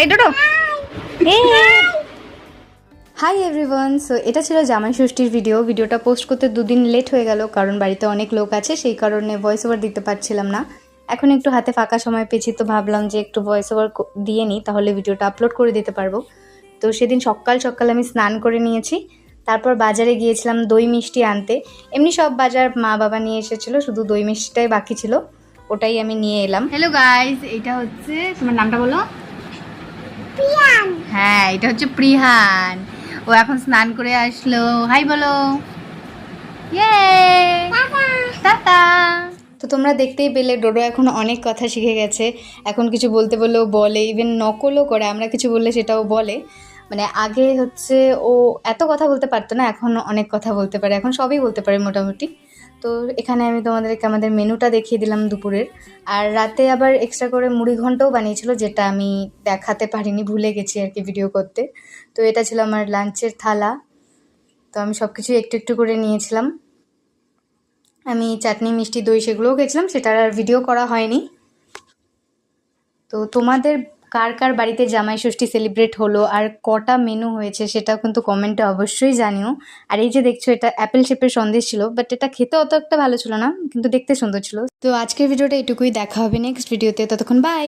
এই Dodo hi everyone. So এটা ছিল জামাই ষষ্ঠীর ভিডিওটা পোস্ট করতে দুদিন লেট হয়ে গেল, কারণ বাড়িতে অনেক লোক আছে, সেই কারণে ভয়েস ওভার দিতে পারছিলাম না। এখন একটু হাতে ফাঁকা সময় পেয়েছি, তো ভাবলাম যে একটু ভয়েস ওভার দিয়ে নিই, তাহলে ভিডিওটা আপলোড করে দিতে পারবো। তো সেদিন সকাল সকাল আমি স্নান করে নিয়েছি, তারপর বাজারে গিয়েছিলাম দই মিষ্টি আনতে। এমনি সব বাজার মা বাবা নিয়ে এসেছিলো, শুধু দই মিষ্টিটাই বাকি ছিল, ওটাই আমি নিয়ে এলাম। হ্যালো গাইস, এটা হচ্ছে, তোমার নামটা বলো। হ্যাঁ, এটা হচ্ছে প্রিহান। ও এখন স্নান করে আসলো। হাই বলো। ইয়ে টাটা। তো তোমরা দেখতেই পেলে ডোডো এখন অনেক কথা শিখে গেছে। এখন কিছু বলতে বললেও বলে, ইভেন নকলও করে, আমরা কিছু বললে সেটাও বলে। মানে আগে হচ্ছে ও এত কথা বলতে পারতো না, এখন অনেক কথা বলতে পারে, এখন সবই বলতে পারে মোটামুটি। তো এখানে আমি তোমাদেরকে আমাদের মেনুটা দেখিয়ে দিলাম দুপুরের। আর রাতে আবার এক্সট্রা করে মুড়ি ঘন্টও বানিয়েছিল, যেটা আমি দেখাতে পারিনি, ভুলে গেছি আর কি ভিডিও করতে। তো এটা ছিল আমার লাঞ্চের থালা। তো আমি সব কিছু একটু একটু করে নিয়েছিলাম। আমি চাটনি মিষ্টি দই সেগুলোও খেয়েছিলাম, সেটার আর ভিডিও করা হয়নি। তো তোমাদের কার কার বাড়িতে জামাই ষষ্ঠী সেলিব্রেট হলো আর কটা মেনু হয়েছে সেটাও কিন্তু কমেন্টে অবশ্যই জানিও। আর এই যে দেখছো, এটা অ্যাপেল শেপের সন্দেশ ছিল, বাট এটা খেতে অত একটা ভালো ছিল না, কিন্তু দেখতে সুন্দর ছিল। তো আজকের ভিডিওটা এটুকুই, দেখা হবে নেক্সট ভিডিওতে, ততক্ষণ বাই।